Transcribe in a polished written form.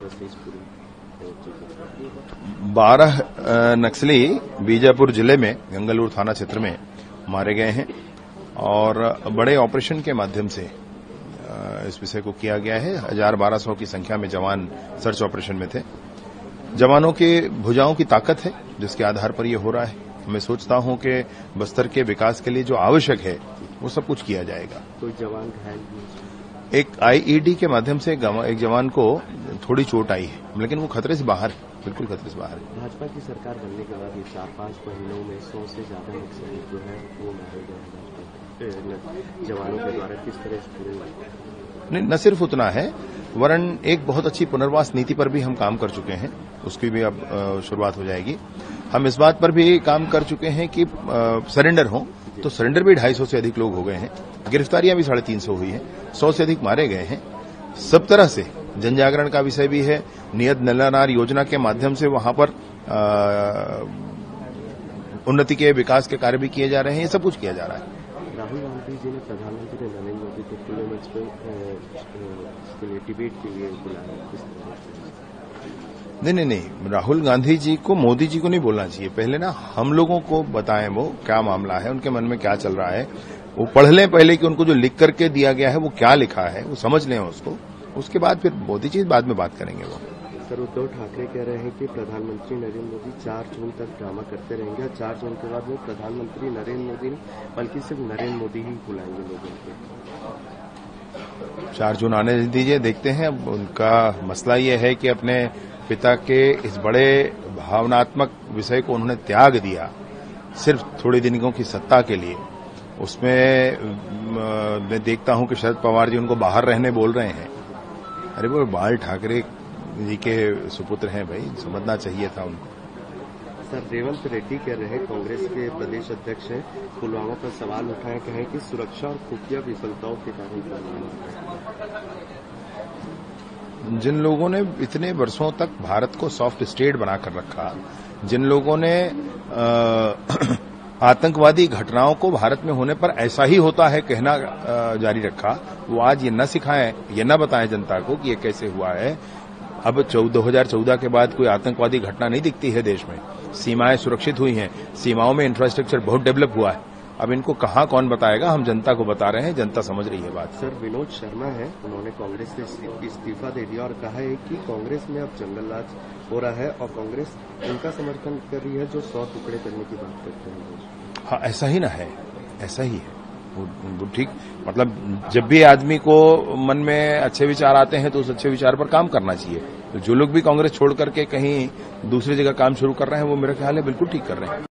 से इस पूरी 12 नक्सली बीजापुर जिले में गंगालूर थाना क्षेत्र में मारे गए हैं और बड़े ऑपरेशन के माध्यम से इस विषय को किया गया है। 1200 की संख्या में जवान सर्च ऑपरेशन में थे। जवानों के भुजाओं की ताकत है जिसके आधार पर यह हो रहा है। मैं सोचता हूं कि बस्तर के विकास के लिए जो आवश्यक है वो सब कुछ किया जाएगा। कोई जवान घायल? एक आईईडी के माध्यम से एक जवान को थोड़ी चोट आई है, लेकिन वो खतरे से बाहर है, बिल्कुल खतरे से बाहर है। भाजपा की सरकार बनने के बाद 4-5 महीनों में 100 से ज्यादा नक्सली जो है वो मारे गए हैं जवानों के द्वारा। किस तरह से पूरे नहीं, न सिर्फ उतना है वरन एक बहुत अच्छी पुनर्वास नीति पर भी हम काम कर चुके हैं, उसकी भी अब शुरुआत हो जाएगी। हम इस बात पर भी काम कर चुके हैं कि सरेंडर हो, तो सरेंडर भी 250 से अधिक लोग हो गए हैं। गिरफ्तारियां भी 350 हुई हैं, 100 से अधिक मारे गए हैं। सब तरह से जन जागरण का विषय भी है। नियत नल्लानार योजना के माध्यम से वहां पर उन्नति के विकास के कार्य भी किए जा रहे हैं। ये सब कुछ किया जा रहा है। राहुल गांधी जी ने प्रधानमंत्री नरेंद्र मोदी को खुले मंच पर डिबेट के लिए बुलाया। नहीं, राहुल गांधी जी को मोदी जी को नहीं बोलना चाहिए। पहले ना हम लोगों को बताएं वो क्या मामला है, उनके मन में क्या चल रहा है, वो पढ़ लें पहले कि उनको जो लिख करके दिया गया है वो क्या लिखा है, वो समझ लें उसको। उसके बाद फिर मोदी जी बाद में बात करेंगे। वो सर, उद्धव ठाकरे कह रहे हैं कि प्रधानमंत्री नरेंद्र मोदी 4 जून तक ड्रामा करते रहेंगे। 4 जून के बाद वो प्रधानमंत्री नरेंद्र मोदी नहीं बल्कि सिर्फ नरेंद्र मोदी ही बुलाएंगे लोगों को। 4 जून आने दीजिए, देखते हैं। अब उनका मसला ये है कि अपने पिता के इस बड़े भावनात्मक विषय को उन्होंने त्याग दिया सिर्फ थोड़े दिनों की सत्ता के लिए। उसमें मैं देखता हूं कि शरद पवार जी उनको बाहर रहने बोल रहे हैं। अरे वो बाल ठाकरे जी के सुपुत्र हैं भाई, समझना चाहिए था उनको। सर, रेवंत रेड्डी कह रहे हैं, कांग्रेस के प्रदेश अध्यक्ष हैं, पुलवामा पर सवाल उठाए, कहें कि सुरक्षा और खुफिया विफलताओं के कारण पुलवामा। जिन लोगों ने इतने वर्षों तक भारत को सॉफ्ट स्टेट बनाकर रखा, जिन लोगों ने आतंकवादी घटनाओं को भारत में होने पर ऐसा ही होता है कहना जारी रखा, वो आज ये न सिखाएं, ये न बताएं जनता को कि ये कैसे हुआ है। अब 2014 के बाद कोई आतंकवादी घटना नहीं दिखती है देश में। सीमाएं सुरक्षित हुई हैं, सीमाओं में इंफ्रास्ट्रक्चर बहुत डेवलप हुआ है। अब इनको कहां कौन बताएगा, हम जनता को बता रहे हैं, जनता समझ रही है बात। सर, विनोद शर्मा है, उन्होंने कांग्रेस से इस्तीफा दे दिया और कहा है कि कांग्रेस में अब जंगल राज हो रहा है और कांग्रेस उनका समर्थन कर रही है जो 100 टुकड़े करने की बात करते हैं। हाँ, ऐसा ही ना है, ऐसा ही है वो ठीक। मतलब जब भी आदमी को मन में अच्छे विचार आते हैं तो उस अच्छे विचार पर काम करना चाहिए। तो जो लोग भी कांग्रेस छोड़ करके कहीं दूसरी जगह काम शुरू कर रहे हैं वो मेरा ख्याल है बिल्कुल ठीक कर रहे हैं।